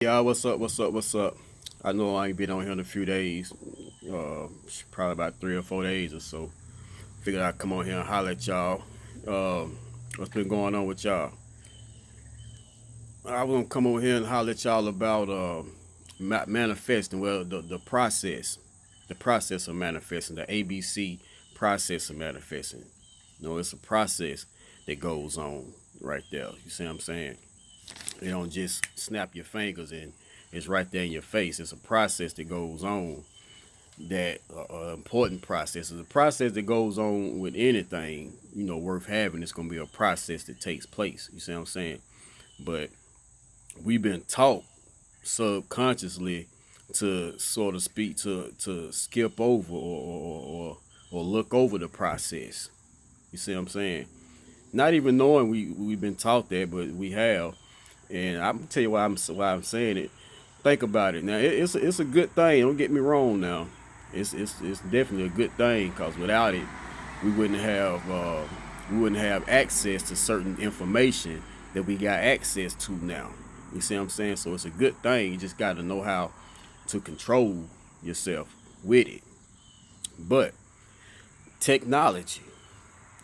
Yeah, what's up? What's up? What's up? I know I ain't been on here in a few days, probably about 3 or 4 days or so. Figured I'd come on here and holler at y'all. What's been going on with y'all? I was gonna come over here and holler at y'all about manifesting. Well, the process of manifesting, the ABC process of manifesting. It's a process that goes on right there. You see what I'm saying? You don't just snap your fingers and it's right there in your face. It's a process that goes on. That important process is a process that goes on with anything worth having. It's gonna be a process that takes place. You see what I'm saying? But we've been taught subconsciously to sort of speak to skip over or look over the process. You see what I'm saying? Not even knowing we've been taught that, but we have. And I'm gonna tell you why I'm saying it. Think about it. Now it's a good thing. Don't get me wrong. Now it's definitely a good thing because without it, we wouldn't have access to certain information that we got access to now. You see what I'm saying? So it's a good thing. You just got to know how to control yourself with it. But technology,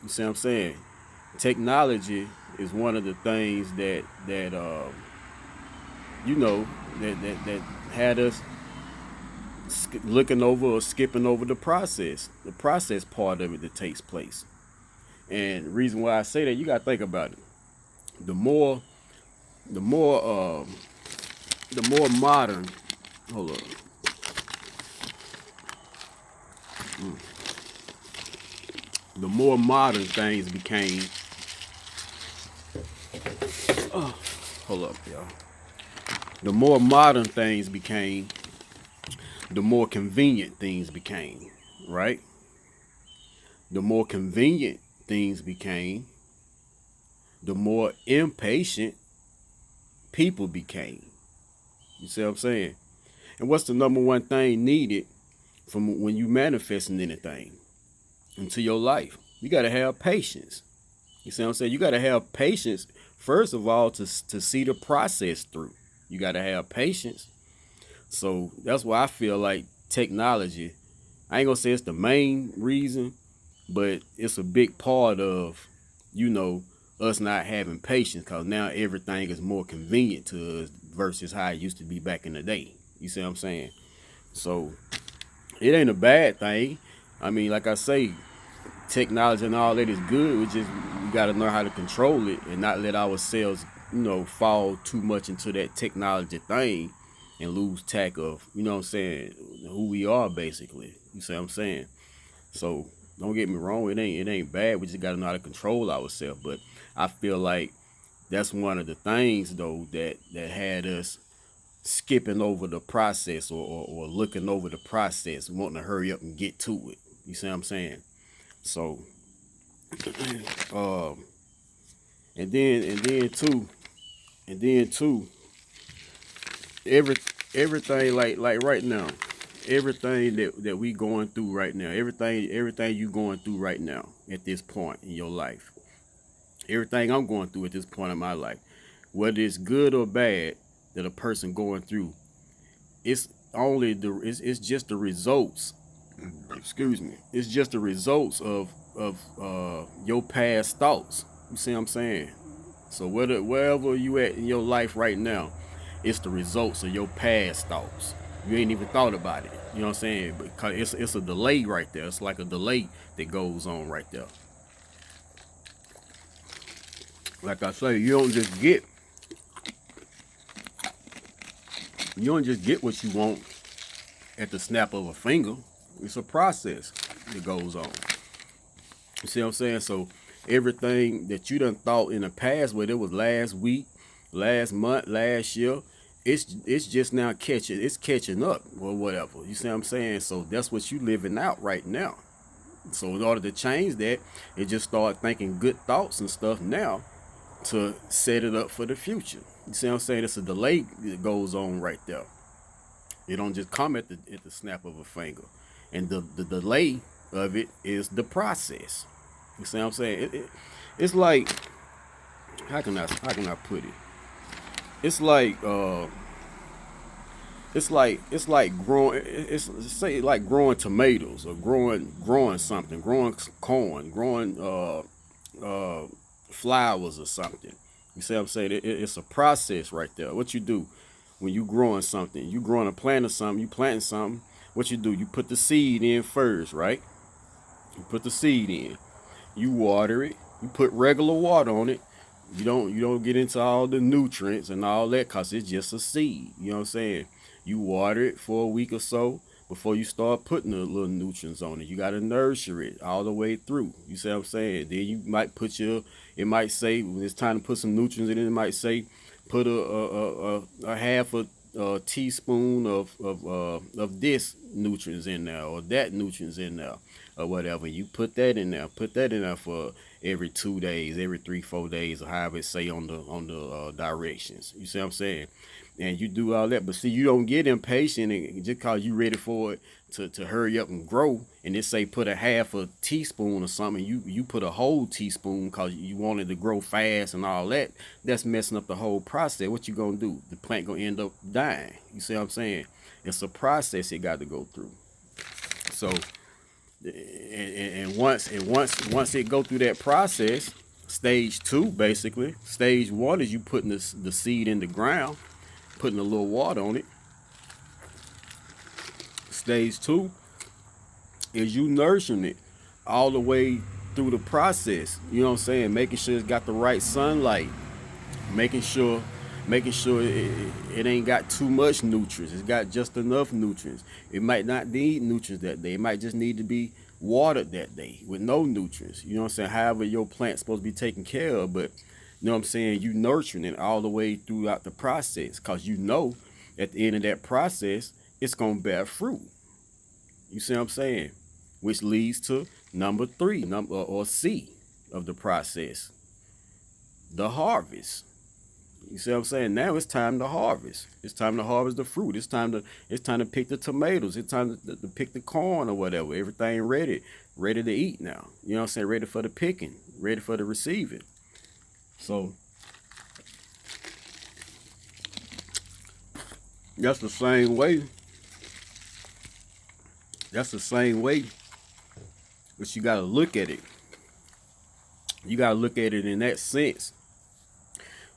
you see what I'm saying? Technology is one of the things that you know that had us looking over or skipping over the process part of it that takes place. And the reason why I say that, you got to think about it. The more, the more, the more modern. Hold up. The more modern things became. Hold up, y'all. The more modern things became, the more convenient things became. Right. The more convenient things became, the more impatient people became. You see what I'm saying? And what's the number one thing needed from when you manifesting anything into your life? You got to have patience. You see what I'm saying? You got to have patience, first of all, to see the process through. You got to have patience. So that's why I feel like technology, I ain't going to say it's the main reason, but it's a big part of, you know, us not having patience because now everything is more convenient to us versus how it used to be back in the day. You see what I'm saying? So it ain't a bad thing. I mean, like I say, technology and all that is good. We got to learn how to control it and not let ourselves, fall too much into that technology thing and lose track of, what I'm saying, who we are basically. You see what I'm saying? So don't get me wrong, it ain't bad. We just got to know how to control ourselves. But I feel like that's one of the things though that had us skipping over the process or looking over the process, wanting to hurry up and get to it. You see what I'm saying? So, um, and then too, every everything like right now, everything that we going through right now, everything you going through right now at this point in your life, everything I'm going through at this point in my life, whether it's good or bad that a person going through, it's just the results. Excuse me. It's just the results of your past thoughts. You see what I'm saying? So wherever you at in your life right now, it's the results of your past thoughts. You ain't even thought about it. You know what I'm saying? Because it's a delay right there. It's like a delay that goes on right there. Like I say, you don't just get what you want at the snap of a finger. It's a process that goes on. You see what I'm saying? So everything that you done thought in the past, whether it was last week, last month, last year, it's just now catching up or whatever. You see what I'm saying? So that's what you living out right now. So in order to change that, it just start thinking good thoughts and stuff now to set it up for the future. You see what I'm saying? It's a delay that goes on right there. It don't just come at the snap of a finger. And the delay of it is the process. You see what I'm saying? It's like, how can I put it? It's like it's like growing. It's say like growing tomatoes or growing something, growing corn, growing uh flowers or something. You see what I'm saying? It's a process right there. What you do when you growing something, you growing a plant or something, you planting something. What you do? You put the seed in first, right? You put the seed in. You water it. You put regular water on it. You don't get into all the nutrients and all that because it's just a seed. You know what I'm saying? You water it for a week or so before you start putting the little nutrients on it. You gotta nurture it all the way through. You see what I'm saying? Then you might put your it might say when it's time to put some nutrients in it, it might say put a half a teaspoon of this nutrients in there or that nutrients in there or whatever. You put that in there. Put that in there for every 2 days, every 3, 4 days, or however it say on the directions. You see what I'm saying? And you do all that, but see, you don't get impatient and just cause you ready for it to hurry up and grow. And it say put a half a teaspoon or something. You put a whole teaspoon cause you want it to grow fast and all that. That's messing up the whole process. What you gonna do? The plant gonna end up dying. You see what I'm saying? It's a process it got to go through. So and once it go through that process, stage two basically. Stage one is you putting the seed in the ground, putting a little water on it. Stage two is you nurturing it all the way through the process. You know what I'm saying? Making sure it's got the right sunlight, making sure it ain't got too much nutrients. It's got just enough nutrients. It might not need nutrients that day. It might just need to be watered that day with no nutrients. You know what I'm saying? However your plant's supposed to be taken care of, but you know what I'm saying? You nurturing it all the way throughout the process because you know at the end of that process it's gonna bear fruit. You see what I'm saying? Which leads to number three, number or C of the process, the harvest. You see what I'm saying? Now it's time to harvest. It's time to harvest the fruit. It's time to pick the tomatoes. It's time to pick the corn or whatever. Everything ready to eat now. You know what I'm saying? Ready for the picking, ready for the receiving. So that's the same way. That's the same way. But you gotta look at it. You gotta look at it in that sense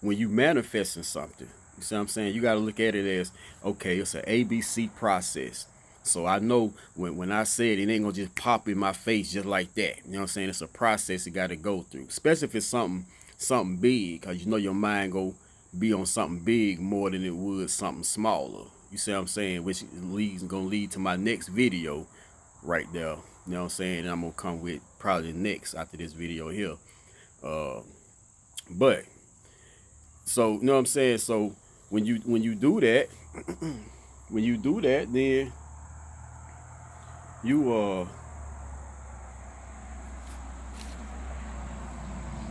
when you manifesting something. You see what I'm saying? You got to look at it as, okay, it's an ABC process. So I know when I say it ain't gonna just pop in my face just like that. You know what I'm saying? It's a process you got to go through, especially if it's something big, cause you know your mind go be on something big more than it would something smaller. You see what I'm saying? Which gonna lead to my next video right there. You know what I'm saying? And I'm gonna come with probably next after this video here. Uh, but so you know what I'm saying. So when you do that, when you do that, then you all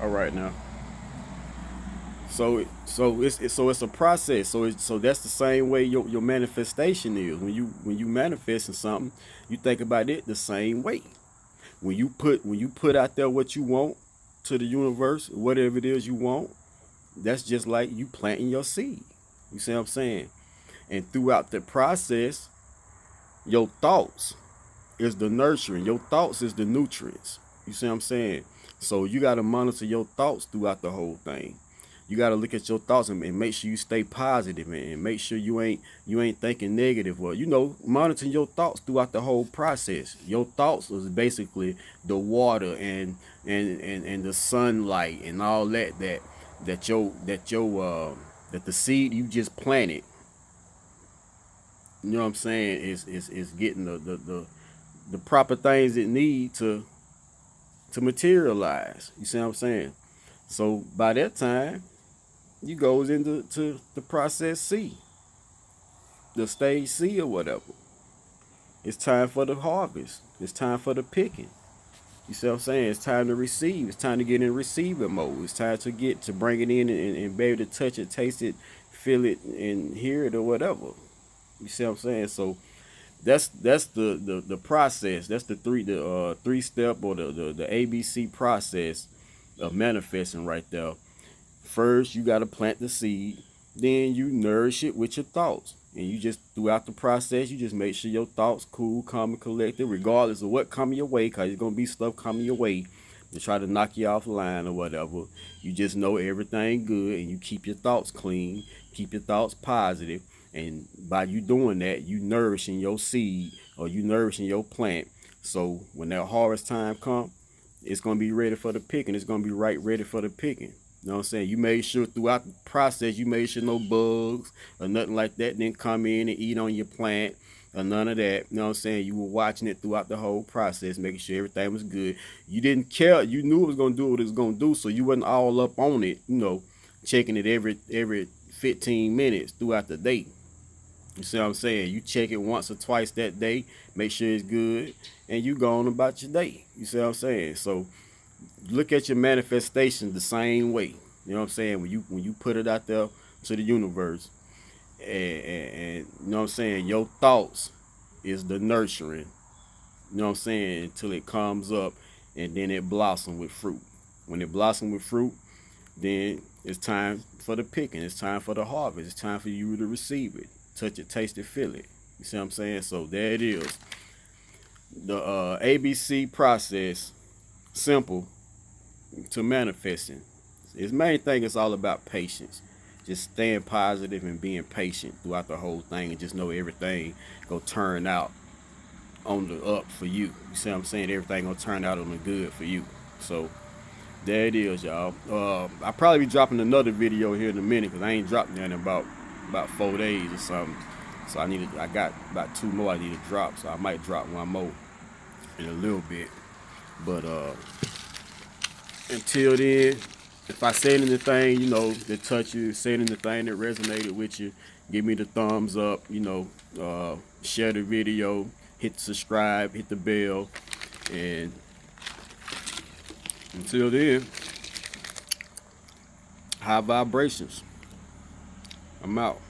right now. So it's a process. So that's the same way your manifestation is. When you manifesting something, you think about it the same way. When you put out there what you want to the universe, whatever it is you want, that's just like you planting your seed. You see what I'm saying? And throughout the process, your thoughts is the nurturing. Your thoughts is the nutrients. You see what I'm saying? So you got to monitor your thoughts throughout the whole thing. You got to look at your thoughts and make sure you stay positive and make sure you ain't thinking negative. Well, monitoring your thoughts throughout the whole process. Your thoughts is basically the water and the sunlight and all that the seed you just planted. You know what I'm saying? Is getting the proper things it need to materialize. You see what I'm saying? So by that time, you goes into the process C, the stage C or whatever. It's time for the harvest. It's time for the picking. You see what I'm saying? It's time to receive. It's time to get in receiving mode. It's time to bring it in and be able to touch it, taste it, feel it, and hear it or whatever. You see what I'm saying? So that's the process. That's the three step or the ABC process of manifesting right there. First, you got to plant the seed. Then you nourish it with your thoughts. And you just, throughout the process, you just make sure your thoughts cool, calm, and collected, regardless of what coming your way, because there's going to be stuff coming your way to try to knock you off the line or whatever. You just know everything good, and you keep your thoughts clean, keep your thoughts positive, and by you doing that, you nourishing your seed, or you nourishing your plant. So when that harvest time come, it's gonna be ready for the picking. It's gonna be right ready for the picking. You know what I'm saying? You made sure throughout the process, you made sure no bugs or nothing like that didn't come in and eat on your plant or none of that. You know what I'm saying? You were watching it throughout the whole process, making sure everything was good. You didn't care. You knew it was gonna do what it was gonna do, so you wasn't all up on it. Checking it every 15 minutes throughout the day. You see what I'm saying? You check it once or twice that day, make sure it's good, and you go on about your day. You see what I'm saying? So look at your manifestation the same way. You know what I'm saying? When you put it out there to the universe, and you know what I'm saying, your thoughts is the nurturing. You know what I'm saying? Until it comes up, and then it blossom with fruit. When it blossom with fruit, then it's time for the picking. It's time for the harvest. It's time for you to receive it, touch it, taste it, feel it. You see what I'm saying? So there it is. The ABC process, simple to manifesting. Its main thing is all about patience. Just staying positive and being patient throughout the whole thing, and just know everything gonna turn out on the up for you. You see what I'm saying? Everything gonna turn out on the good for you. So there it is, y'all. I'll probably be dropping another video here in a minute, because I ain't dropped that in about 4 days or something. So I got about 2 more I need to drop. So I might drop one more in a little bit. But until then, if I said anything, that touched you, said anything that resonated with you, give me the thumbs up, share the video, hit subscribe, hit the bell, and until then, high vibrations. I'm out.